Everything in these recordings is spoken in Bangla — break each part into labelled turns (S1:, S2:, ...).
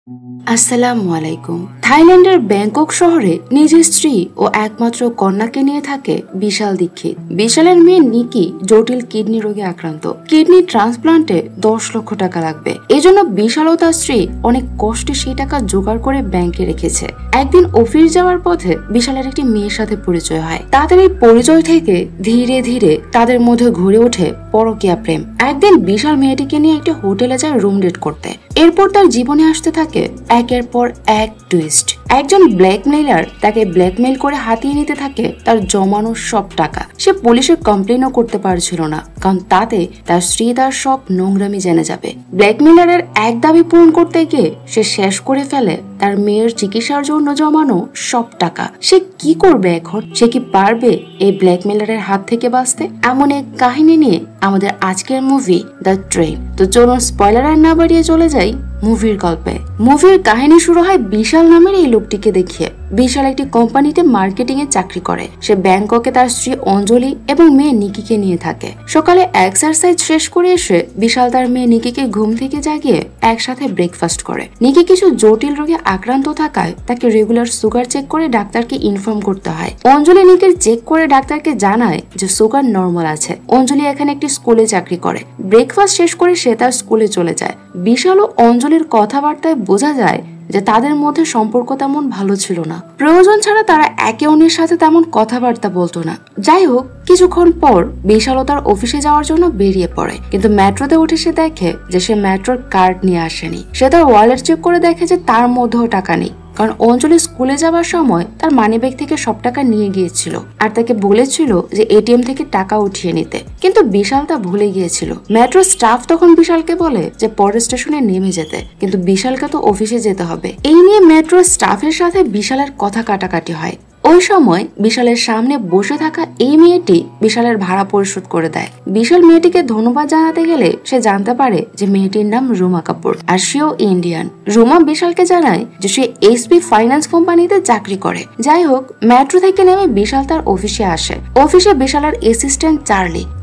S1: আসসালামু আলাইকুম। থাইল্যান্ডের ব্যাংকক শহরে নিজের স্ত্রী ও একমাত্র কন্যাকে নিয়ে থাকে বিশাল দীক্ষিত। বিশালের মেয়ে নিকি জটিল কিডনি রোগে আক্রান্ত। কিডনি ট্রান্সপ্লান্টে 10 লক্ষ টাকা লাগবে। এজন্য বিশাল ও তার স্ত্রী অনেক কষ্টে সেই টাকা জোগাড় করে ব্যাংকে রেখেছে। একদিন অফিস যাওয়ার পথে বিশালের একটি মেয়ের সাথে পরিচয় হয়। তাদের এই পরিচয় থেকে ধীরে ধীরে তাদের মধ্যে ঘুরে ওঠে পরকীয়া প্রেম। একদিন বিশাল মেয়েটিকে নিয়ে একটি হোটেলে যায় রুম ডেট করতে। এরপর তার জীবনে আসতে থাকে একের পর এক টুইস্ট। একজন ব্ল্যাকমেইলার তাকে ব্ল্যাকমেইল করে হাতিয়ে নিতে থাকে তার জমানো সব টাকা। সে পুলিশে কমপ্লেনও করতে পারছিল না, কারণ তাতে তার স্ত্রী তার সব নোংরামি জেনে যাবে। ব্ল্যাকমেইলারের এক দাবি পূরণ করতে গিয়ে সে শেষ করে ফেলে তার মেয়ের চিকিৎসার জন্য জমানো সব টাকা। সে কি করবে এখন? সে কি পারবে এই ব্ল্যাকমেইলারের হাত থেকে বাঁচতে? এমন এক কাহিনী নিয়ে আমাদের আজকের মুভি দ্য ট্রেন। তো চলুন স্পয়লার আর না বাড়িয়ে চলে যাই মুভির গল্পে। মুভির কাহিনী শুরু হয় বিশাল নামের এই লোকটিকে দেখিয়ে। বিশাল একটি কোম্পানিতে মার্কেটিং এ চাকরি করে। সে ব্যাংককে তার স্ত্রী অঞ্জলি এবং মেয়ে নিকিকে নিয়ে থাকে। সকালে এক্সারসাইজ শেষ করে এসে বিশাল তার মেয়ে নিকিকে ঘুম থেকে জাগিয়ে একসাথে ব্রেকফাস্ট করে। নিকি কিছু জটিল রোগে আক্রান্ত থাকায় তাকে রেগুলার সুগার চেক করে ডাক্তারকে ইনফর্ম করতে হয়। অঞ্জলি নিকির চেক করে ডাক্তারকে জানায় যে সুগার নরমাল আছে। অঞ্জলি এখানে একটি স্কুলে চাকরি করে। ব্রেকফাস্ট শেষ করে সে তার স্কুলে চলে যায়। বিশাল ও অঞ্জলির কথাবার্তায় বোঝা যায় যে তাদের মধ্যে সম্পর্ক তেমন ভালো ছিল না। প্রয়োজন ছাড়া তারা একে অন্যের সাথে তেমন কথাবার্তা বলতো না। যাই হোক, কিছুক্ষণ পর বিশাল তার অফিসে যাওয়ার জন্য বেরিয়ে পড়ে, কিন্তু মেট্রোতে উঠে সে দেখে যে সে মেট্রোর কার্ড নিয়ে আসেনি। সে তার ওয়ালেট চেক করে দেখে যে তার মধ্যেও টাকা নেই, কারণ অঞ্জলি স্কুলে যাওয়ার সময় তার মানিব্যাগ থেকে সব টাকা নিয়ে গিয়েছিল আর তাকে বলেছিল যে এটিএম থেকে টাকা উঠিয়ে নিতে, কিন্তু বিশাল তা ভুলে গিয়েছিল। মেট্রো স্টাফ তখন বিশালকে বলে যে পরের স্টেশনে নেমে যেতে, কিন্তু বিশালকে তো অফিসে যেতে হবে। এই নিয়ে মেট্রো স্টাফের সাথে বিশালের কথা কাটাকাটি হয়। ওই সময় বিশালের সামনে বসে থাকা এই মেয়েটি বিশালের ভাড়া পরিশোধ করে দেয়। বিশাল মেয়েটিকে ধন্যবাদ জানাতে গেলে সে জানতে পারে যে মেয়েটির নাম রুমা কাপুর আর সেও ইন্ডিয়ান। রুমা বিশালকে জানায় যে সে এসপি ফাইন্যান্স কোম্পানিতে চাকরি করে। যাই হোক, মেট্রো থেকে নেমে বিশাল তার অফিসে আসে। অফিসে বিশালের অ্যাসিস্ট্যান্ট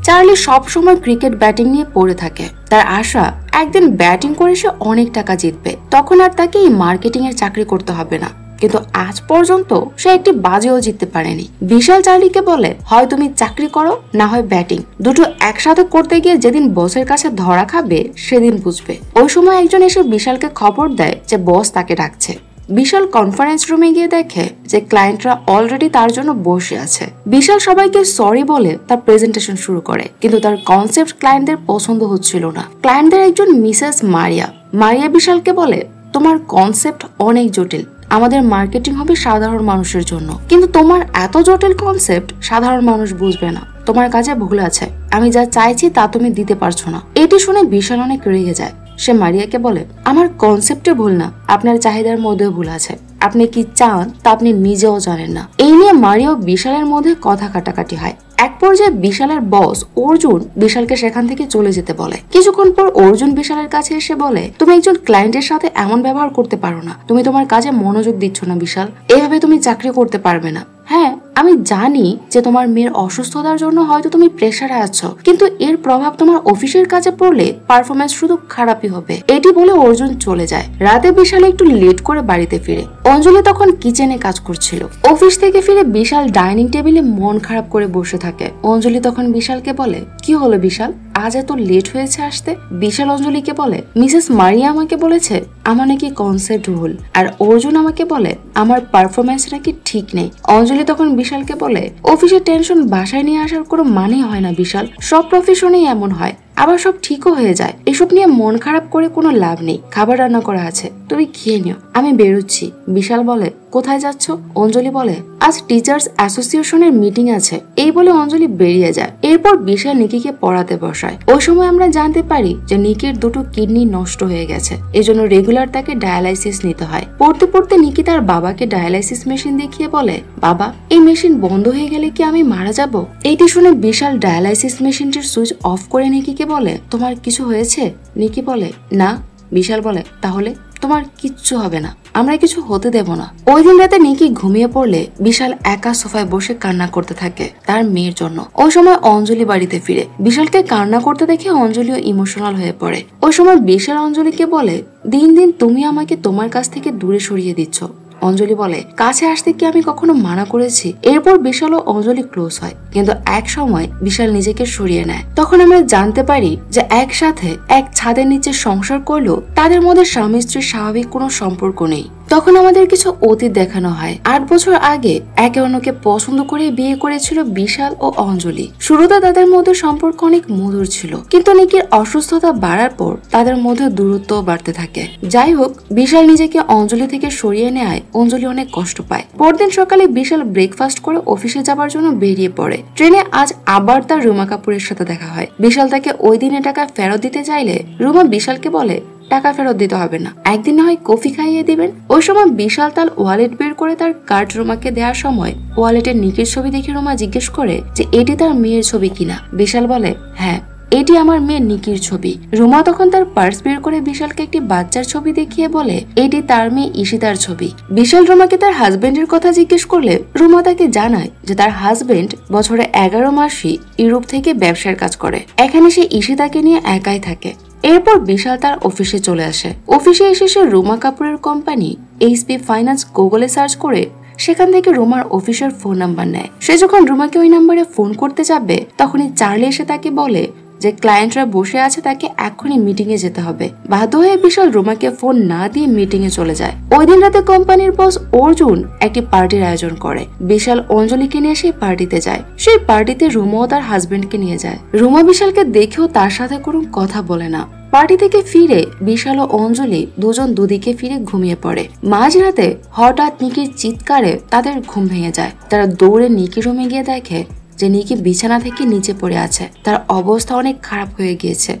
S1: চার্লি সব সময় ক্রিকেট ব্যাটিং নিয়ে পড়ে থাকে। তার আশা একদিন ব্যাটিং করে সে অনেক টাকা জিতবে, তখন আর তাকে এই মার্কেটিং এর চাকরি করতে হবে না। কিন্তু আজ পর্যন্ত সে একটি বাজিও জিততে পারেনি। বিশাল চার্লিকে বলে, হয় তুমি চাকরি করো, না হয় ব্যাটিং। দুটো একসাথে করতে গিয়ে যেদিন বসের কাছে ধরা খাবে সেদিন বুঝবে। ওই সময় একজন এসে বিশালকে খবর দেয় যে বস তাকে ডাকছে। বিশাল কনফারেন্স রুমে গিয়ে দেখে যে ক্লায়েন্টরা অলরেডি তার জন্য বসে আছে। বিশাল সবাইকে সরি বলে তার প্রেজেন্টেশন শুরু করে, কিন্তু তার কনসেপ্ট ক্লায়েন্টদের পছন্দ হচ্ছিল না। ক্লায়েন্টদের একজন মিসেস মারিয়া বিশালকে বলে, তোমার কনসেপ্ট অনেক জটিল, আমাদের মার্কেটিং হবে সাধারণ মানুষের জন্য, কিন্তু তোমার এত জটিল কনসেপ্ট সাধারণ মানুষ বুঝবে না। তোমার কাজে ভুল আছে, আমি যা চাইছি তা তুমি দিতে পারছো না। এটি শুনে বিশাল অনেক রেগে যায়। সে মারিয়াকে বলে, আমার কনসেপ্টে ভুল না, আপনার চাহিদার মধ্যে ভুল আছে। আপনি কি চান তা আপনি নিজেও জানেন না। এই নিয়ে মারিয়া ও বিশালের মধ্যে কথা কাটাকাটি হয়। এক পর্যায়ে বিশালের বস অর্জুন বিশালকে সেখান থেকে চলে যেতে বলে। কিছুক্ষণ পর অর্জুন বিশালের কাছে এসে বলে, তুমি একজন ক্লায়েন্টের সাথে এমন ব্যবহার করতে পারো না। তুমি তোমার কাজে মনোযোগ দিচ্ছ না বিশাল, এভাবে তুমি চাকরি করতে পারবে না। হ্যাঁ, আমি জানি যে তোমার মেয়ের অসুস্থতার জন্য হয়তো তুমি প্রেসারে আছো, কিন্তু এর প্রভাব তোমার অফিসের কাজে পড়লে পারফরমেন্স শুধু খারাপই হবে। এটি বলে অর্জুন চলে যায়। রাতে বিশাল একটু লেট করে বাড়িতে ফিরে। অঞ্জলি তখন কিচেনে কাজ করছিল। অফিস থেকে ফিরে বিশাল ডাইনিং টেবিলে মন খারাপ করে বসে থাকে। অঞ্জলি তখন বিশালকে বলে, কি হলো বিশাল, আজ এত লেট হয়েছে আসতে? বিশাল অঞ্জলিকে বলে, মিসেস মারিয়া আমাকে বলেছে আমার নাকি কনসেপ্ট ভুল, আর অর্জুন আমাকে বলে আমার পারফরমেন্স নাকি ঠিক নেই। অঞ্জলি তখন বিশালকে বলে, অফিসের টেনশন বাসায় নিয়ে আসার কোনো মানে হয় না বিশাল, সব প্রফেশনেই এমন হয়, আবার সব ঠিকও হয়ে যায়। এসব নিয়ে মন খারাপ করে কোনো লাভ নেই। খাবার রান্না করা আছে, তুমি খেয়ে নিও, আমি বেরোচ্ছি। বিশাল বলে, কোথায় যাচ্ছ? অঞ্জলি বলে, আজ টিচার্স অ্যাসোসিয়েশনের মিটিং আছে। এই বলে অঞ্জলি বেরিয়ে যায়। এরপর বিশাল নিকিকে পড়াতে বসায়। ওই সময় আমরা জানতে পারি যে নিকির দুটো কিডনি নষ্ট হয়ে গেছে, এজন্য রেগুলার তাকে ডায়ালাইসিস নিতে হয়। পড়তে পড়তে নিকি তার বাবাকে ডায়ালাইসিস মেশিন দেখিয়ে বলে, বাবা, এই মেশিন বন্ধ হয়ে গেলে কি আমি মারা যাব? এইটি শুনে বিশাল ডায়ালাইসিস মেশিনটির সুইচ অফ করে নিকিকে বলে, তোমার কিছু হয়েছে? নিকি বলে, না। বিশাল বলে, তাহলে তোমার কিচ্ছু হবে না, আমরা কিছু হতে দেব না। ওই দিন রাতে নিকি ঘুমিয়ে পড়লে বিশাল একা সোফায় বসে কান্না করতে থাকে তার মেয়ের জন্য। ওই সময় অঞ্জলি বাড়িতে ফিরে বিশালকে কান্না করতে দেখে অঞ্জলিও ইমোশনাল হয়ে পড়ে। ওই সময় বিশাল অঞ্জলিকে বলে, দিন দিন তুমি আমাকে তোমার কাছ থেকে দূরে সরিয়ে দিচ্ছ। অঞ্জলি বলে, কাছে আসতে কি আমি কখনো মানা করেছি? এরপর বিশাল ও অঞ্জলি ক্লোজ হয়, কিন্তু এক সময় বিশাল নিজেকে সরিয়ে নেয়। তখন আমরা জানতে পারি যে একসাথে এক ছাদের নিচে সংসার করলেও তাদের মধ্যে স্বামী স্ত্রীর স্বাভাবিক কোনো সম্পর্ক নেই। তখন আমাদের কিছু অতীত দেখানো হয়। 8 বছর আগে একে অন্যকে পছন্দ করে বিয়ে করেছিল বিশাল ও অঞ্জলি। শুরুতে তাদের মধ্যে সম্পর্ক অনেক মধুর ছিল, কিন্তু নিকির অসুস্থতা বাড়ার পর তাদের মধ্যে দূরত্ব বাড়তে থাকে। যাই হোক, বিশাল নিজেকে অঞ্জলি থেকে সরিয়ে নেয় অঞ্জলি অনেক কষ্ট পায়। পরদিন সকালে বিশাল ব্রেকফাস্ট করে অফিসে যাবার জন্য বেরিয়ে পড়ে। ট্রেনে আজ আবার তার রুমা কাপুরের সাথে দেখা হয়। বিশাল তাকে ওই দিনে টাকা ফেরত দিতে চাইলে রুমা বিশালকে বলে, টাকা ফেরত দিতে হবে না, একদিন না হয় কফি খাইয়ে দিবেন। ওই সময় বিশাল তার ওয়ালেট বের করে তার কার্ড রুমাকে দেওয়ার সময় ওয়ালেটের নিকির ছবি দেখে রুমা জিজ্ঞেস করে যে এটি তার মেয়ের ছবি কিনা। বিশাল বলে, হ্যাঁ এটি আমার মেয়ে নিকির ছবি। রুমা তখন তার পার্স বের করে বিশালকে একটি বাচ্চার ছবি দেখিয়ে বলে, এটি তার মেয়ে ঈশিতার ছবি। বিশাল রুমাকে তার হাজবেন্ডের কথা জিজ্ঞেস করলে রুমা তাকে জানায় যে তার হাজবেন্ড বছরে 11 মাসই ইউরোপ থেকে ব্যবসার কাজ করে, এখানে সে ঈশিতাকে নিয়ে একাই থাকে। এরপর বিশাল তার অফিসে চলে আসে। অফিসে এসে সে রুমা কাপুরের কোম্পানি এইচপি ফাইন্যান্স গুগলে সার্চ করে সেখান থেকে রুমার অফিসের ফোন নাম্বার নেয়। সে যখন রুমাকে ওই নাম্বারে ফোন করতে যাবে তখনই চার্লি এসে তাকে বলে যে ক্লায়েন্টরা বসে আছে, তাকে এখনই মিটিং এ যেতে হবে। বাধ্য হয়ে বিশাল রুমাকে ফোন না দিয়ে মিটিং এ চলে যায়। ওই দিন রাতে কোম্পানির বস অর্জুন একটি পার্টির আয়োজন করে। বিশাল অঞ্জলিকে নিয়ে সেই পার্টিতে যায়। সেই পার্টিতে রুমা ও তার হাজবেন্ডকে নিয়ে যায়। রুমা বিশালকে দেখেও তার সাথে কোনো কথা বলে না। পার্টি থেকে ফিরে বিশাল ও অঞ্জলি দুজন দুদিকে ফিরে ঘুমিয়ে পড়ে। মাঝরাতে হঠাৎ নিকির চিৎকারে তাদের ঘুম ভেঙে যায়। তারা দৌড়ে নিকির রুমে গিয়ে দেখে যে নিকি বিছানা থেকে নিচে পড়ে আছে, তার অবস্থা অনেক খারাপ হয়ে গিয়েছে।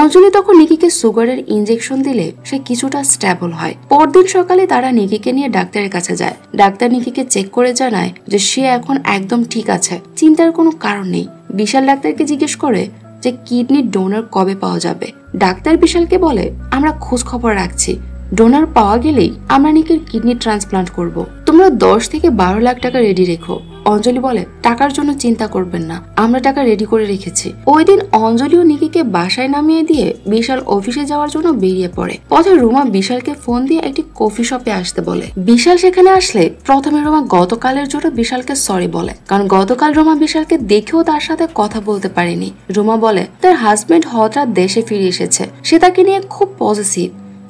S1: অঞ্জলি তখন নিকিকে সুগারের ইনজেকশন দিলে সে কিছুটা স্টেবল হয়। পরদিন সকালে তারা নিকিকে নিয়ে ডাক্তারের কাছে যায়। ডাক্তার নিকিকে চেক করে জানায় যে সে এখন একদম ঠিক আছে, চিন্তার কোনো কারণ নেই। বিশাল ডাক্তারকে জিজ্ঞেস করে যে কিডনির ডোনার কবে পাওয়া যাবে। ডাক্তার বিশালকে বলে, আমরা খোঁজ খবর রাখছি, ডোনার পাওয়া গেলেই আমরা নিকির কিডনি ট্রান্সপ্লান্ট করব। তোমরা 10 থেকে 12 লাখ টাকা রেডি রেখো। অঞ্জলি বলে, টাকার জন্য চিন্তা করবেন না, আমরা টাকা রেডি করে রেখেছি। ওই দিন অঞ্জলি ও নিকিকে বাসায় নামিয়ে দিয়ে বিশাল অফিসে যাওয়ার জন্য বেরিয়ে পড়ে। পথে রুমা বিশালকে ফোন দিয়ে একটি কফি শপে আসতে বলে। বিশাল সেখানে আসলে প্রথমে রুমা গতকালের জন্য বিশালকে সরি বলে, কারণ গতকাল রুমা বিশালকে দেখেও তার সাথে কথা বলতে পারেনি। রুমা বলে তার হাজবেন্ড হঠাৎ দেশে ফিরে এসেছে, সে তাকে নিয়ে খুব পজিটিভ,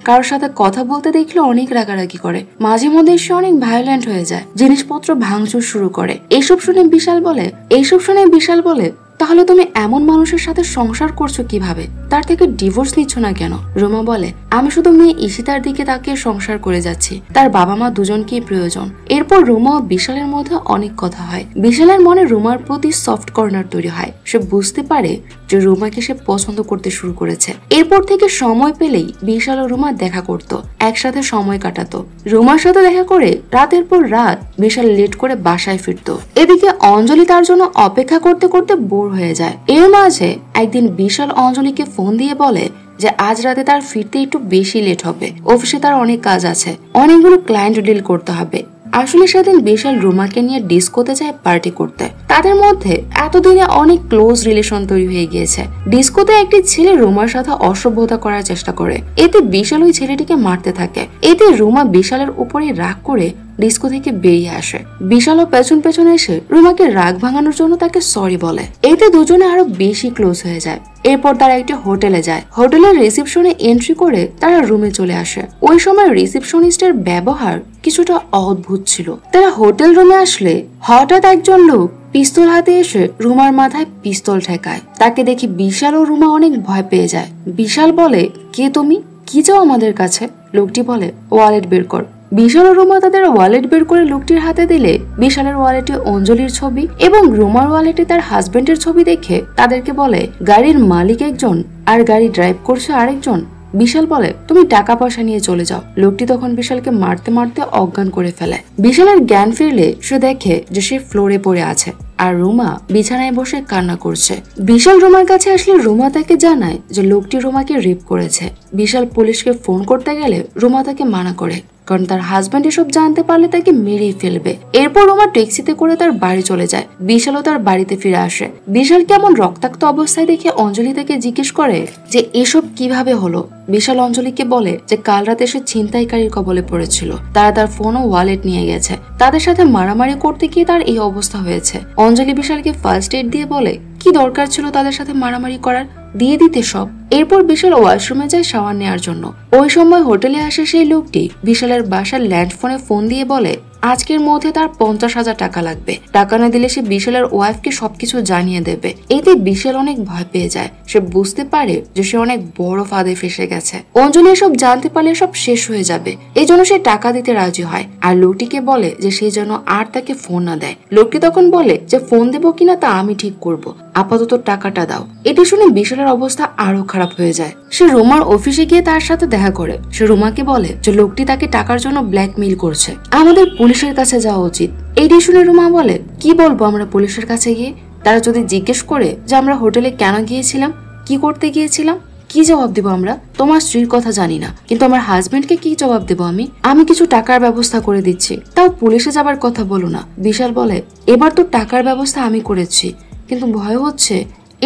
S1: কারোর সাথে কথা বলতে দেখলে অনেক রাগারাগি করে, মাঝে মধ্যে সে অনেক ভায়োলেন্ট হয়ে যায়, জিনিসপত্র ভাঙচুর শুরু করে। এইসব শুনে বিশাল বলে তাহলে তুমি এমন মানুষের সাথে সংসার করছো কিভাবে? তার থেকে ডিভোর্স নিচ্ছ না কেন? রুমা বলে, আমি শুধু মেয়ে ঈশিতার দিকে তাকিয়ে সংসার করে যাচ্ছি, তার বাবা মা দুজনকেই প্রয়োজন। এরপর রুমা ও বিশালের মধ্যে অনেক কথা হয়। বিশালের মনে রুমার প্রতি সফট কর্নার তৈরি হয়। সে বুঝতে পারে যে রুমাকে সে পছন্দ করতে শুরু করেছে। এরপর থেকে সময় পেলেই বিশাল ও রুমা দেখা করত, একসাথে সময় কাটাতো। রুমার সাথে দেখা করে রাতের পর রাত বিশাল লেট করে বাসায় ফিরত। এদিকে অঞ্জলি তার জন্য অপেক্ষা করতে করতে বোর হয়ে যায়। এর মাঝে একদিন বিশাল অঞ্জলিকে ফোন দিয়ে বলে যে আজ রাতে তার ফিরতে একটু বেশি লেট হবে, অফিসে তার অনেক কাজ আছে, অনেকগুলো ক্লায়েন্ট ডিল করতে হবে। আসলে সেদিন বিশাল রুমাকে নিয়ে ডিস্কোতে যায় পার্টি করতে। তাদের মধ্যে এতদিনে অনেক ক্লোজ রিলেশন তৈরি হয়ে গিয়েছে। ডিস্কোতে একটি ছেলে রুমার সাথে অসভ্যতা করার চেষ্টা করে, এতে বিশাল ওই ছেলেটিকে মারতে থাকে। এতে রুমা বিশালের উপরে রাগ করে ডিস্কো থেকে বেরিয়ে আসে। বিশালও পেছন পেছনে এসে রুমাকে রাগ ভাঙানোর জন্য তাকে সরি বলে। এতে দুজনে আরো বেশি ক্লোজ হয়ে যায়। এরপর তারা একটি হোটেলে যায়। হোটেলের রিসেপশনে এন্ট্রি করে তারা রুমে চলে আসে। ওই সময় রিসেপশনিস্টের ব্যবহার কিছুটা অদ্ভুত ছিল। তারা হোটেল রুমে আসলে হঠাৎ একজন লোক পিস্তল হাতে এসে রুমার মাথায় পিস্তল ঠেকায়। তাকে দেখে বিশাল ও রুমা অনেক ভয় পেয়ে যায়। বিশাল বলে, কে তুমি, কি চাও আমাদের কাছে? লোকটি বলে, ওয়ালেট বের কর। বিশাল ও রুমা তাদের ওয়ালেট বের করে লোকটির হাতে দিলে বিশালের ওয়ালেটে অঞ্জলির ছবি এবং রুমার ওয়ালেটে তার হাজবেন্ডের ছবি দেখে তাদেরকে বলে গাড়ির মালিক একজন আর গাড়ি ড্রাইভ করছে আরেকজন। বিশাল বলে তুমি টাকা পয়সা নিয়ে চলে যাও। লোকটি তখন বিশালকে মারতে মারতে অজ্ঞান করে ফেলে। বিশালের জ্ঞান ফিরলে সে দেখে যে সে ফ্লোরে পড়ে আছে আর রুমা বিছানায় বসে কান্না করছে। বিশাল রুমার কাছে আসলে রুমা তাকে জানায় যে লোকটি রুমাকে রেপ করেছে। বিশাল পুলিশকে ফোন করতে গেলে রুমা তাকে মানা করে, কারণ তার হাজবেন্ড এসব জানতে পারলে তাকে মেরেই ফেলবে। এরপর রুমা ট্যাক্সিতে করে তার বাড়ি চলে যায়। বিশালও তার বাড়িতে ফিরে আসে। বিশাল কেমন রক্তাক্ত অবস্থায় দেখে অঞ্জলি তাকে জিজ্ঞেস করে যে এসব কিভাবে হলো। বিশাল অঞ্জলিকে বলে যে কাল রাতে সে ছিনতাইকারীর কবলে পড়েছিল, তারা তার ফোন ও ওয়ালেট নিয়ে গেছে, তাদের সাথে মারামারি করতে গিয়ে তার এই অবস্থা হয়েছে। অঞ্জলি বিশালকে ফার্স্ট এড দিয়ে বলে কি দরকার ছিল তাদের সাথে মারামারি করার, দিয়ে দিতে সব। এরপর বিশাল ওয়াশরুমে যায় শাওয়ার নেওয়ার জন্য। ওই সময় হোটেলে আসে সেই লোকটি বিশালের বাসার ল্যান্ডফোনে ফোন দিয়ে বলে আজকের মধ্যে তার 50,000 টাকা লাগবে, টাকা না দিলে সে বিশালের ওয়াইফকে সবকিছু জানিয়ে দেবে। এতে বিশাল অনেক ভয় পেয়ে যায়। সে বুঝতে পারে যে সে অনেক বড় ফাঁদে ফেসে গেছে। অঞ্জলি এসব জানতে পারলে সব শেষ হয়ে যাবে, এই জন্য সে টাকা দিতে রাজি হয় আর লোকটিকে বলে যে সে যেন আর তাকে ফোন না দেয়। লোকটি তখন বলে যে ফোন দেবো কিনা তা আমি ঠিক করব, আপাতত টাকাটা দাও। এটি শুনে বিশালের অবস্থা আরো খারাপ হয়ে যায়। সে রুমার অফিসে গিয়ে তার সাথে দেখা করে। সে রুমাকে বলে যে লোকটি তাকে টাকার জন্য ব্ল্যাকমেইল করছে, আমাদের পুলিশের কাছে যাওয়া উচিত। এইটি শুনে রুমা বলে কি বলবো আমরা পুলিশের কাছে গিয়ে? তারা যদি জিজ্ঞেস করে যে আমরা হোটেলে কেন গিয়েছিলাম, কি করতে গিয়েছিলাম, কি জবাব দেবো আমরা? তোমার স্ত্রীর কথা জানি না, কিন্তু আমার হাজবেন্ডকে কি জবাব দেবো আমি কিছু টাকার ব্যবস্থা করে দিচ্ছি, তাও পুলিশে যাবার কথা বলো না। বিশাল বলে এবার তো টাকার ব্যবস্থা আমি করেছি, কিন্তু ভয় হচ্ছে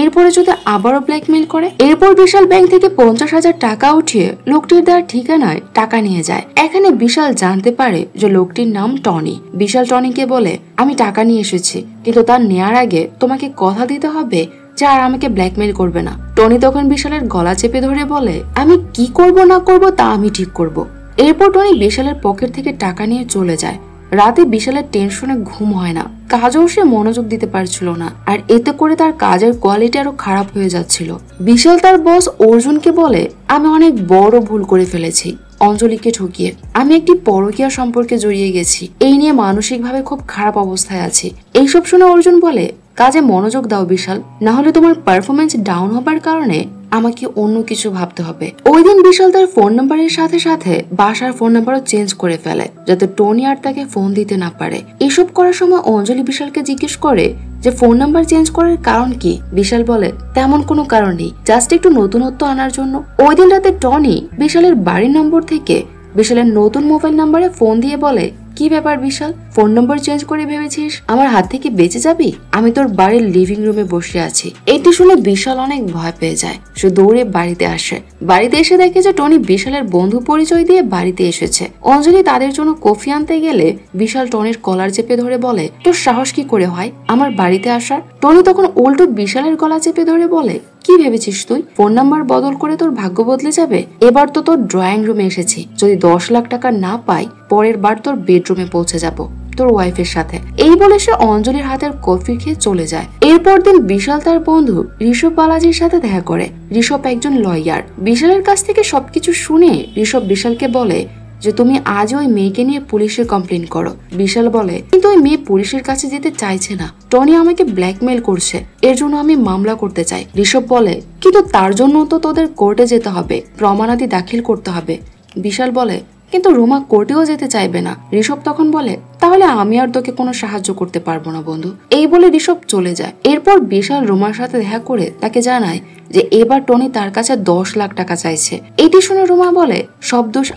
S1: এরপরে যদি আবারও ব্ল্যাকমেইল করে। এরপর বিশাল ব্যাংক থেকে 50,000 টাকা উঠিয়ে লোকটির দেওয়ার ঠিকানায় টাকা নিয়ে যায়। এখানে বিশাল জানতে পারে যে লোকটির নাম টনি। বিশাল টনিকে বলে আমি টাকা নিয়ে এসেছি, কিন্তু তার নেয়ার আগে তোমাকে কথা দিতে হবে যে আর আমাকে ব্ল্যাকমেইল করবে না। টনি তখন বিশালের গলা চেপে ধরে বলে আমি কি করব না করব তা আমি ঠিক করব। এরপর টনি বিশালের পকেট থেকে টাকা নিয়ে চলে যায়। রাতে বিশালের টেনশনে ঘুম হয় না, কাজেও সে মনোযোগ দিতে পারছিল না, আর এতে করে তার কাজের কোয়ালিটি আরো খারাপ হয়ে যাচ্ছিল। বিশাল তার বস অর্জুনকে বলে আমি অনেক বড় ভুল করে ফেলেছি অঞ্জলিকে ঠকিয়ে, আমি একটি পরকীয়া সম্পর্কে জড়িয়ে গেছি, এই নিয়ে মানসিকভাবে খুব খারাপ অবস্থায় আছি। এইসব শুনে অর্জুন বলে কাজে মনোযোগ দাও বিশাল, না হলে তোমার পারফরমেন্স ডাউন হবার কারণে আমাকে অন্য কিছু ভাবতে হবে। ওই দিন বিশাল তার ফোন নাম্বারের সাথে সাথে বাসার ফোন নাম্বারও চেঞ্জ করে ফেলে যাতে টনি আর তাকে ফোন দিতে না পারে। এসব করার সময় অঞ্জলি বিশালকে জিজ্ঞেস করে যে ফোন নাম্বার চেঞ্জ করার কারণ কি। বিশাল বলে তেমন কোনো কারণ নেই, জাস্ট একটু নতুনত্ব আনার জন্য। ওই দিন রাতে টনি বিশালের বাড়ির নম্বর থেকে বিশালের নতুন মোবাইল নাম্বারে ফোন দিয়ে বলে কি ব্যাপার বিশাল, ফোন নম্বর চেঞ্জ করে ভেবেছিস আমার হাত থেকে বেঁচে যাবি? আমি তোর বাড়ির লিভিং রুমে বসে আছি। এটি শুনে বিশাল অনেক ভয় পেয়ে যায়। সে দৌড়ে বাড়িতে আসে। বাড়িতে এসে দেখে যে টনি বিশালের বন্ধু পরিচয় দিয়ে বাড়িতে এসেছে। অঞ্জলি তাদের জন্য কফি আনতে গেলে বিশাল টনির কলার চেপে ধরে বলে তোর সাহস কি করে হয় আমার বাড়িতে আসার? টনি তখন উল্টো বিশালের গলা চেপে ধরে বলে কি ভেবেছিস তুই ফোন নাম্বার বদল করে তোর ভাগ্য বদলে যাবে? এবার তো তোর ড্রয়িং রুমে এসেছি, যদি 10 লাখ টাকা না পাই পরের বার তোর বেডরুমে পৌঁছে যাব তোর ওয়াইফের সাথে। এই বলে সে অঞ্জলির হাতের কফি খেয়ে চলে যায়। এরপর দিন বিশাল তার বন্ধু ঋষভ বালাজির সাথে দেখা করে। ঋষভ একজন লয়ার। বিশালের কাছ থেকে সবকিছু শুনে ঋষভ বিশালকে বলে যে তুমি আজ ওই মেয়েকে নিয়ে পুলিশে কমপ্লেন করো। বিশাল বলে কিন্তু ওই মেয়ে পুলিশের কাছে যেতে চাইছে না, টনি আমাকে ব্ল্যাকমেইল করছে, এর জন্য আমি মামলা করতে চাই। ঋষভ বলে কিন্তু তার জন্য তো তোদের কোর্টে যেতে হবে, প্রমাণাদি দাখিল করতে হবে। বিশাল বলে কিন্তু রুমা কোর্টেও যেতে চাইবে না। ঋষভ তখন বলে তাহলে আমি আর তোকে কোনো সাহায্য করতে পারবো না বন্ধু। এই বলে ঋষভ চলে যায়। এরপর বিশাল রুমার সাথে দেখা করে তাকে জানায় যে এবার টনি তার কাছে 10 লাখ টাকা চাইছে। এটি শুনে রুমা বলে সব দোষ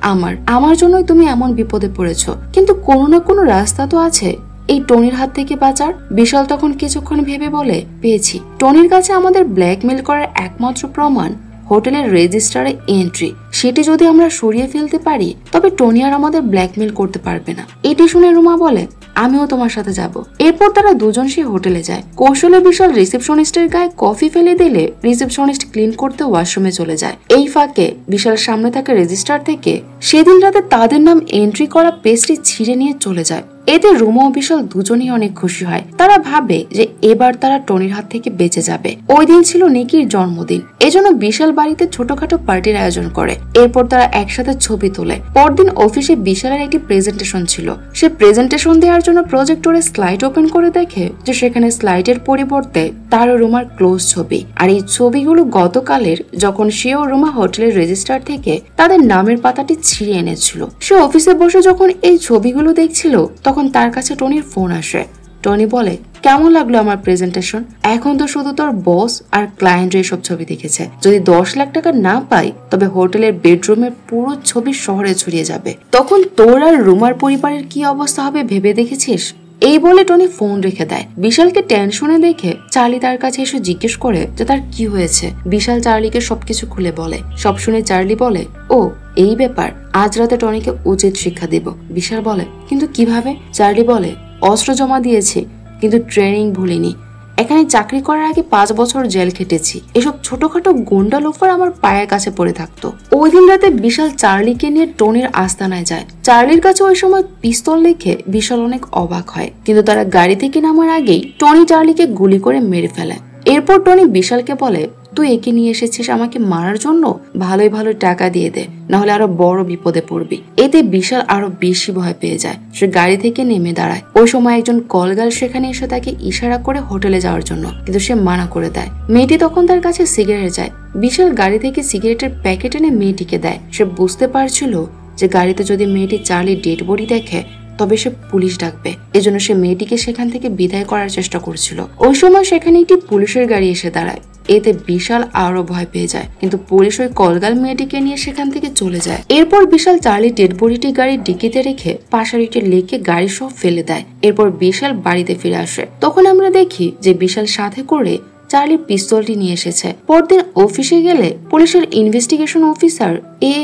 S1: আমার জন্যই তুমি এমন বিপদে পড়েছো, কিন্তু কোনো না কোনো রাস্তা তো আছে এই টনির হাত থেকে বাঁচার। বিশাল তখন কিছুক্ষণ ভেবে বলে পেয়েছি, টনির কাছে আমাদের ব্ল্যাকমেইল করার একমাত্র প্রমাণ হোটেলের রেজিস্টারে এন্ট্রি, সেটি যদি আমরা সরিয়ে ফেলতে পারি তবে টনি আর আমাদের ব্ল্যাকমেইল করতে পারবে না। এটি শুনে রুমা বলে আমিও তোমার সাথে যাব। এরপর তারা দুজন সেই হোটেলে যায়। কৌশলে বিশাল রিসেপশনিস্টের গায়ে কফি ফেলে দিলে রিসেপশনিস্ট ক্লিন করতে ওয়াশরুমে চলে যায়। এই ফাঁকে বিশাল সামনে থাকা রেজিস্টার থেকে সেদিন রাতে তাদের নাম এন্ট্রি করা পেজটি ছিঁড়ে নিয়ে চলে যায়। এতে রুমা ও বিশাল দুজনেই অনেক খুশি হয়। তারা ভাবে যে এবার তারা টনির হাত থেকে বেঁচে যাবে। ওই দিন ছিল নিকির জন্মদিন, এজন্য বিশাল বাড়িতে ছোটখাটো পার্টির আয়োজন করে। এরপর তারা একসাথে ছবি তোলে। পরদিন অফিসে বিশালের একটি প্রেজেন্টেশন ছিল। সে প্রেজেন্টেশন দেওয়ার জন্য প্রজেক্টরে স্লাইড ওপেন করে দেখে যে সেখানে স্লাইডের পরিবর্তে তার ও রুমার ক্লোজ ছবি। আর এই ছবিগুলো গতকালের, যখন সে ও রুমা হোটেলের রেজিস্টার থেকে তাদের নামের পাতাটি ছিঁড়ে এনেছিল। সে অফিসে বসে যখন এই ছবিগুলো দেখছিল তখন তার কাছে টনির ফোন আসে। টনি বলে, কেমন লাগলো আমার প্রেজেন্টেশন? এখন তো শুধু তোর বস আর ক্লায়েন্ট এসব ছবি দেখেছে। যদি 10 লাখ টাকা না পাই তবে হোটেলের বেডরুমের পুরো ছবি শহরে ছড়িয়ে যাবে। তখন তোর আর রুমার পরিবারের কি অবস্থা হবে ভেবে দেখেছিস? এই বলে টনি ফোন রেখে দেয়। বিশালকে টেনশনে দেখে চার্লি তার কাছে এসে জিজ্ঞেস করে যে তার কি হয়েছে। বিশাল চার্লিকে সবকিছু খুলে বলে। সব শুনে চার্লি বলে, ও এই ব্যাপার, আজ রাতে টনিকে উচিত শিক্ষা দেব। বিশাল বলে, কিন্তু কিভাবে? চার্লি বলে, অস্ত্র জমা দিয়েছি কিন্তু ট্রেনিং ভুলিনি। এখানে চাকরি করার আগে 5 বছর জেল খেটেছি। এসব ছোটখাটো গুন্ডা লোফার আমার পায়ের কাছে পড়ে থাকতো। ওই দিন রাতে বিশাল চার্লিকে নিয়ে টনির আস্তানায় যায়। চার্লির কাছে ওই সময় পিস্তল দেখে বিশাল অনেক অবাক হয়, কিন্তু তারা গাড়ি থেকে নামার আগেই টনি চার্লিকে গুলি করে মেরে ফেলে। এরপর টনি বিশালকে বলে, তুই একে নিয়ে এসেছিস আমাকে মারার জন্য? ভালোই ভালো টাকা দিয়ে দে, নাহলে আরো বড় বিপদে পড়বি। এতে বিশাল আরো বেশি ভয় পেয়ে যায়। সে গাড়ি থেকে নেমে দাঁড়ায়। ওই সময় একজন কলগাল সেখানে এসে তাকে ইশারা করে হোটেলে যাওয়ার জন্য, কিন্তু সে মানা করে দেয়। মেয়েটি তখন তার কাছে সিগারেট চায়। বিশাল গাড়ি থেকে সিগারেটের প্যাকেট এনে মেয়েটিকে দেয়। সে বুঝতে পারছিল যে গাড়িতে যদি মেয়েটি চার্লি ডেড বডি দেখে তবে সে পুলিশ ডাকবে। এজন্য সে মেয়েটিকে সেখান থেকে বিদায় করার চেষ্টা করছিল। ওই সময় সেখানে একটি পুলিশের গাড়ি এসে দাঁড়ায়। এতে বিশাল আরো ভয় পেয়ে যায়, কিন্তু পুলিশ ওই কলগাল মেয়েটিকে নিয়ে সেখান থেকে চলে যায়। এরপর বিশাল চার্লি ডেড বডিটি গাড়ির ডিকিতে রেখে পাশের একটি লেকে গাড়ি সহ ফেলে দেয়। এরপর বিশাল বাড়িতে ফিরে আসে। তখন আমরা দেখি যে বিশাল সাথে করে চার্লি পিস্তলটি নিয়ে এসেছে। পরদিন অফিসে গেলে পুলিশের ইনভেস্টিগেশন অফিসার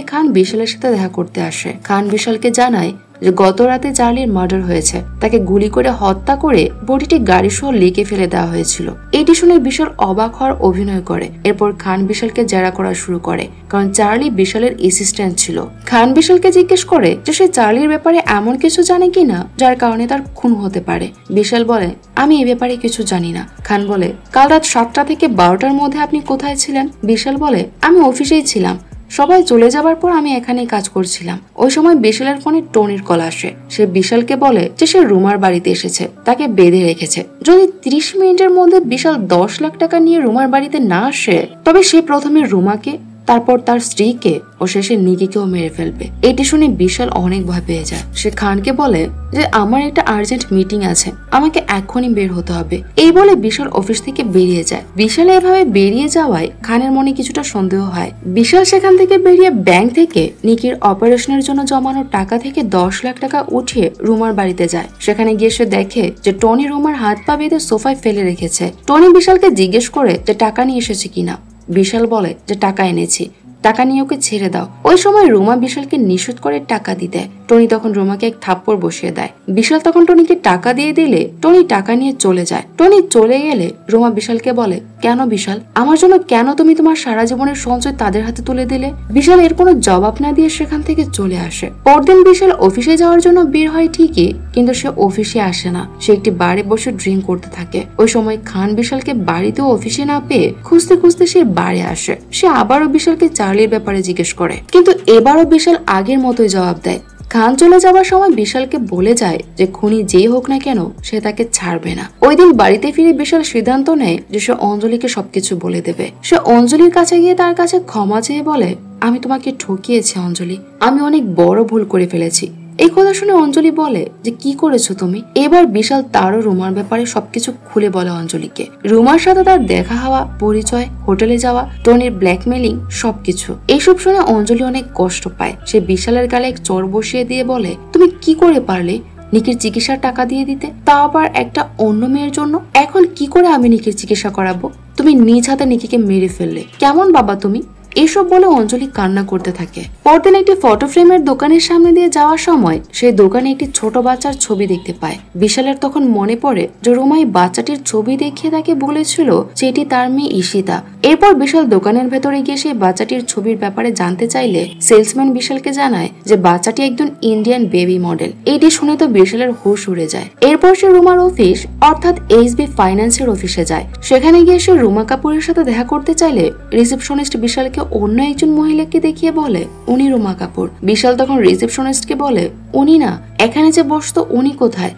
S1: খান বিশালের সাথে দেখা করতে আসে। খান বিশালকে জানায় যে গত রাতে চার্লির মার্ডার হয়েছে। তাকে গুলি করে হত্যা করে বডিটি গাড়ি সহ লেকে ফেলে দেওয়া হয়েছিল। এটি শুনে বিশাল অবাক হওয়ার অভিনয় করে। এরপর খান বিশালকে জেরা করা শুরু করে, কারণ চার্লি বিশালের অ্যাসিস্ট্যান্ট ছিল। খান বিশালকে জিজ্ঞেস করে যে সে চার্লির ব্যাপারে এমন কিছু জানে কিনা যার কারণে তার খুন হতে পারে। বিশাল বলে, আমি এ ব্যাপারে কিছু জানি না। খান বলে, কাল রাত 7টা থেকে 12টার মধ্যে আপনি কোথায় ছিলেন? বিশাল বলে, আমি অফিসেই ছিলাম। সবাই চলে যাবার পর আমি এখানেই কাজ করছিলাম। ওই সময় বিশালের ফোনে টনির কল আসে। সে বিশালকে বলে যে সে রুমার বাড়িতে এসেছে, তাকে বেঁধে রেখেছে। যদি 30 মিনিটের মধ্যে বিশাল 10 লাখ টাকা নিয়ে রুমার বাড়িতে না আসে তবে সে প্রথমে রুমাকে, তারপর তার স্ত্রীকে ও শেষে নিকিকেও মেরে ফেলবে। এটি শুনে বিশাল অনেক ভয় পেয়ে যায়। সে খানকে বলে যে আমার একটা আর্জেন্ট মিটিং আছে, আমাকে এখনই বের হতে হবে। এই বলে বিশাল অফিস থেকে বেরিয়ে যায়। বিশাল এভাবে বেরিয়ে যাওয়ায় খানের মনে কিছুটা সন্দেহ হয়। বিশাল সেখান থেকে বেরিয়ে ব্যাংক থেকে নিকির অপারেশনের জন্য জমানো টাকা থেকে 10 লাখ টাকা উঠিয়ে রুমার বাড়িতে যায়। সেখানে গিয়ে সে দেখে যে টনি রুমার হাত পা বেঁধে সোফায় ফেলে রেখেছে। টনি বিশালকে জিজ্ঞেস করে যে টাকা নিয়ে এসেছে কিনা। বিশাল বলে যে টাকা এনেছি, টাকা নিয়ে ওকে ছেড়ে দাও। ওই সময় রুমা বিশালকে নিষেধ করে টাকা দিতে। টনি তখন রুমাকে এক থাপ্পড় বসিয়ে দেয়। বিশাল তখন টনিকে টাকা দিয়ে দিলে টনি টাকা নিয়ে চলে যায়। টনি চলে গেলে রুমা বিশালকে বলে, কেন বিশাল, আমার জন্য কেন তুমি তোমার সারা জীবনের সঞ্চয় তাদের হাতে তুলে দিলে? বিশাল এর কোনো জবাব না দিয়ে সেখান থেকে চলে আসে। পরদিন বিশাল অফিসে যাওয়ার জন্য বের হয় ঠিকই, কিন্তু সে অফিসে আসে না। সে একটি বারে বসে ড্রিঙ্ক করতে থাকে। ওই সময় খান বিশালকে বাড়িতেও অফিসে না পেয়ে খুঁজতে খুঁজতে সে বাড়ি আসে। সে আবারও বিশালকে চার্লির ব্যাপারে জিজ্ঞেস করে, কিন্তু এবারও বিশাল আগের মতোই জবাব দেয়। খান চলে যাওয়ার সময় বিশালকে বলে যায় যে খুনি যেই হোক না কেন সে তাকে ছাড়বে না। ওই দিন বাড়িতে ফিরে বিশাল সিদ্ধান্ত নেয় যে সে অঞ্জলিকে সবকিছু বলে দেবে। সে অঞ্জলির কাছে গিয়ে তার কাছে ক্ষমা চেয়ে বলে, আমি তোমাকে ঠকিয়েছি অঞ্জলি, আমি অনেক বড় ভুল করে ফেলেছি। এই কথা শুনে অঞ্জলি বলে যে কি করেছো তুমি? এবার বিশাল তারও রুমার ব্যাপারে সবকিছু খুলে বলে অঞ্জলিকে। রুমার সাথে তার দেখা হওয়া, পরিচয়, হোটেলে যাওয়া, টনির ব্ল্যাকমেলিং সবকিছু। এইসব শুনে অঞ্জলি অনেক কষ্ট পায়। সে বিশালের গালে এক চড় বসিয়ে দিয়ে বলে, তুমি কি করে পারলে নিকির চিকিৎসার টাকা দিয়ে দিতে, তা আবার একটা অন্য মেয়ের জন্য? এখন কি করে আমি নিকির চিকিৎসা করাবো? তুমি নিজ হাতে নিকিকে মেরে ফেললে, কেমন বাবা তুমি? এসব বলে অঞ্জলি কান্না করতে থাকে। পরদিন একটি ফটো ফ্রেমের দোকানের সামনে দিয়ে যাওয়ার সময় সেই দোকানে একটি ছোট বাচ্চার ছবি দেখতে পায়। বিশালের তখন মনে পড়ে যে রুমা এই বাচ্চাটির ছবি দেখিয়ে তাকে বলেছিল যে এটি তার মেয়ে ঈশিতা। এরপর বিশাল দোকানের ভেতরে গিয়ে সেই বাচ্চাটির ছবির ব্যাপারে জানতে চাইলে সেলসম্যান বিশালকে জানায় যে বাচ্চাটি একজন ইন্ডিয়ান বেবি মডেল। এটি শুনে তো বিশালের হুঁশ উড়ে যায়। এরপর সে রুমার অফিস অর্থাৎ এইচবি ফাইন্যান্সের অফিসে যায়। সেখানে গিয়ে সে রুমা কাপুরের সাথে দেখা করতে চাইলে রিসেপশনিস্ট বিশালকে অন্য একজন মহিলাকে দেখিয়ে বলে উনি রুমা কাপুর। বিশাল তখন রিসেপশনিস্টকে বলে উনি না, এখানে যে বসতো উনি কোথায়?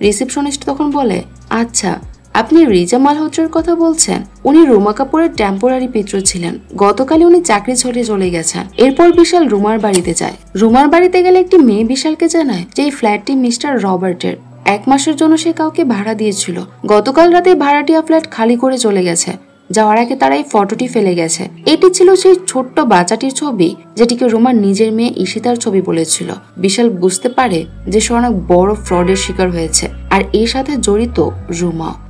S1: রিসেপশনিস্ট তখন বলে আচ্ছা, আপনি রিজা মালহোত্রার কথা বলছেন। উনি রুমা কাপুরের টেম্পোরারি পিত্র ছিলেন। গতকালই উনি চাকরি ছেড়ে চলে গেছেন। এরপর বিশাল রুমার বাড়িতে যায়। রুমার বাড়িতে গেলে একটি মেয়ে বিশালকে জানায় যে এই ফ্ল্যাটটি মিস্টার রবার্টের। 1 মাসের জন্য সে কাউকে ভাড়া দিয়েছিল। গতকাল রাতে ভাড়াটিয়া ফ্ল্যাট খালি করে চলে গেছে। যাওয়ার আগে তারা এই ফটোটি ফেলে গেছে। এটি ছিল সেই ছোট্ট বাচ্চাটির ছবি যেটিকে রুমার নিজের মেয়ে ঈশিতার ছবি বলেছিল। বিশাল বুঝতে পারে যে সে অনেক বড় ফ্রডের শিকার হয়েছে আর এর সাথে জড়িত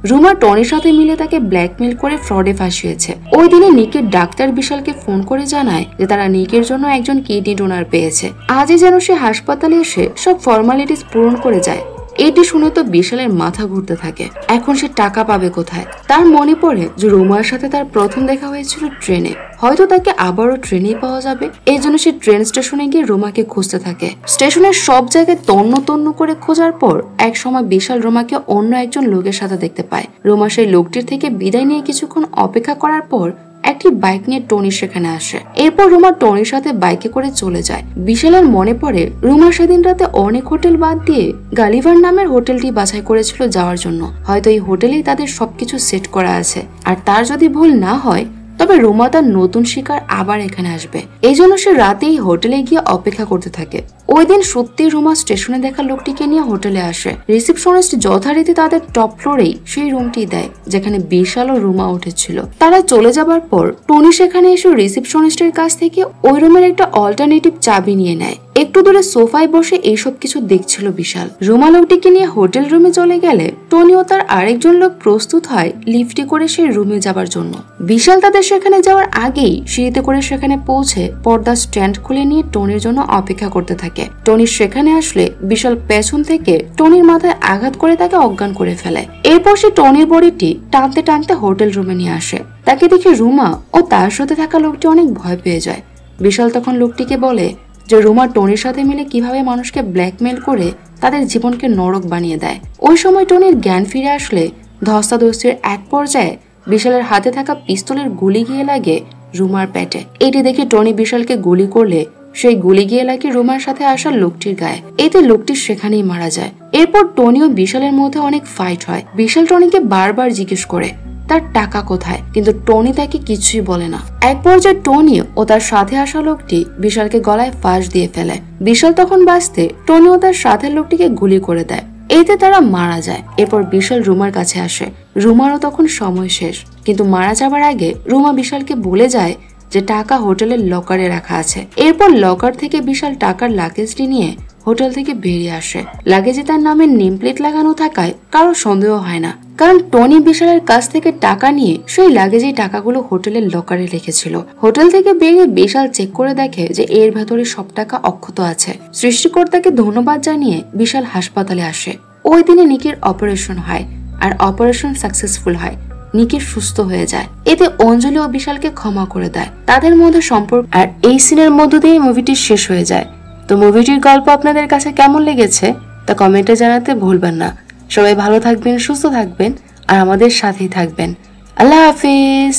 S1: রুমা টনির সাথে মিলে তাকে ব্ল্যাকমেল করে ফ্রডে ফাঁসিয়েছে। ওই দিনে নিকের ডাক্তার বিশালকে ফোন করে জানায় যে তারা নিকের জন্য একজন কিডনি ডোনার পেয়েছে। আজই যেন সে হাসপাতালে এসে সব ফর্মালিটিস পূরণ করে যায়। এটি শুনে তো বিশালের মাথা ঘুরতে থাকে। এখন সে টাকা পাবে কোথায়? তার মনে পড়ে যে রুমার সাথে তার প্রথম দেখা হয়েছিল ট্রেনে। হয়তো তাকে আবারও ট্রেনেই পাওয়া যাবে। এই জন্য সে ট্রেন স্টেশনে গিয়ে রুমাকে খুঁজতে থাকে। স্টেশনের সব জায়গায় তন্ন তন্ন করে খোঁজার পর এক সময় বিশাল রুমাকে অন্য একজন লোকের সাথে দেখতে পায়। রুমা সেই লোকটির থেকে বিদায় নিয়ে কিছুক্ষণ অপেক্ষা করার পর একটি বাইক নিয়ে টনি সেখানে আসে। এরপর রুমা টনির সাথে বাইকে করে চলে যায়। বিশালের মনে পড়ে রুমা সেদিন রাতে অনেক হোটেল বাদ দিয়ে গালিভার নামের হোটেলটি বাছাই করেছিল যাওয়ার জন্য। হয়তো এই হোটেলেই তাদের সবকিছু সেট করা আছে। আর তার যদি ভুল না হয় তবে রুমা তার নতুন শিকার আবার এখানে আসবে। এই জন্য সে রাতেই হোটেলে গিয়ে অপেক্ষা করতে থাকে। ওই দিন সত্যি রুমা স্টেশনে দেখা লোকটিকে নিয়ে হোটেলে আসে। রিসেপশনিস্ট যথারীতি তাদের টপ ফ্লোরেই সেই রুমটি দেয় যেখানে বিশাল ও রুমা উঠেছিল। তারা চলে যাবার পর টনি সেখানে এসে রিসেপশনিস্টের কাছ থেকে ওই রুমের একটা অল্টারনেটিভ চাবি নিয়ে নেয়। একটু দূরে সোফায় বসে এইসব কিছু দেখছিল বিশাল। রুমা লোকটিকে নিয়ে হোটেল রুমে চলে গেলে টনি ও তার আরেকজন লোক প্রস্তুত হয় লিফটে করে সেই রুমে যাবার জন্য। বিশাল তাদের সেখানে যাওয়ার আগেই সিঁড়িতে করে সেখানে পৌঁছে পর্দা স্ট্যান্ড খুলে নিয়ে টনির জন্য অপেক্ষা করতে থাকে। টনি সেখানে আসলে বিশাল পেছন থেকে টনির মাথায় আঘাত করে তাকে অজ্ঞান করে ফেলে। এরপর সে টনির বডিটি টানতে টানতে হোটেল রুমে নিয়ে আসে। তাকে দেখে রুমা ও তার সাথে থাকা লোকটি অনেক ভয় পেয়ে যায়। বিশাল তখন লোকটিকে বলে যে রুমা টনির সাথে মিলে কিভাবে মানুষকে ব্ল্যাকমেল করে তাদের জীবনকে নরক বানিয়ে দেয়। ওই সময় টনির জ্ঞান ফিরে আসলে ধস্তাধস্তির এক পর্যায়ে বিশালের হাতে থাকা পিস্তলের গুলি গিয়ে লাগে রুমার পেটে। এটি দেখে টনি বিশালকে গুলি করলে সেই গুলি গিয়ে লাগে রুমার সাথে আসা লোকটির গায়ে। এতে লোকটি সেখানেই মারা যায়। এরপর টনি ও বিশালের মধ্যে অনেক ফাইট হয়। বিশাল টনিকে বারবার জিজ্ঞেস করে তার টাকা কোথায়, কিন্তু টনি তাকে কিছুই বলে না। এক পর্যায়ে টনি ও তার সাথে আসা লোকটি বিশালকে গলায় ফাঁস দিয়ে ফেলে। বিশাল তখন বাঁচতে টনি ও তার সাথের লোকটিকে গুলি করে দেয়। এতে তারা মারা যায়। এরপর বিশাল রুমার কাছে আসে। রুমারও তখন সময় শেষ, কিন্তু মারা যাবার আগে রুমা বিশালকে বলে যায় যে টাকা হোটেলের লকারে রাখা আছে। এরপর লকার থেকে বিশাল টাকার লাগেজটি নিয়ে হোটেল থেকে বেরিয়ে আসে। লাগেজে তার নামের নেম প্লেট লাগানো থাকায় কারো সন্দেহ হয় না, কারণ টনি বিশালের কাছ থেকে টাকা নিয়ে সেই লাগেজে টাকাগুলো হোটেলের লকারে রেখেছিল। হোটেল থেকে বেরিয়ে বিশাল চেক করে দেখে যে এর ভেতরে সব টাকা অক্ষত আছে। সৃষ্টিকর্তাকে ধন্যবাদ জানিয়ে বিশাল হাসপাতালে আসে। ওই দিনে নিকির অপারেশন হয় আর অপারেশন সাকসেসফুল হয়। নিকি সুস্থ হয়ে যায়। এতে অঞ্জলি ও বিশালকে ক্ষমা করে দেয়। তাদের মধ্যে সম্পর্ক আর এই সিনের মধ্য দিয়ে মুভিটি শেষ হয়ে যায়। তো মুভিটির গল্প আপনাদের কাছে কেমন লেগেছে তা কমেন্টে জানাতে ভুলবেন না। সবাই ভালো থাকবেন, সুস্থ থাকবেন আর আমাদের সাথেই থাকবেন। আল্লাহ হাফিজ।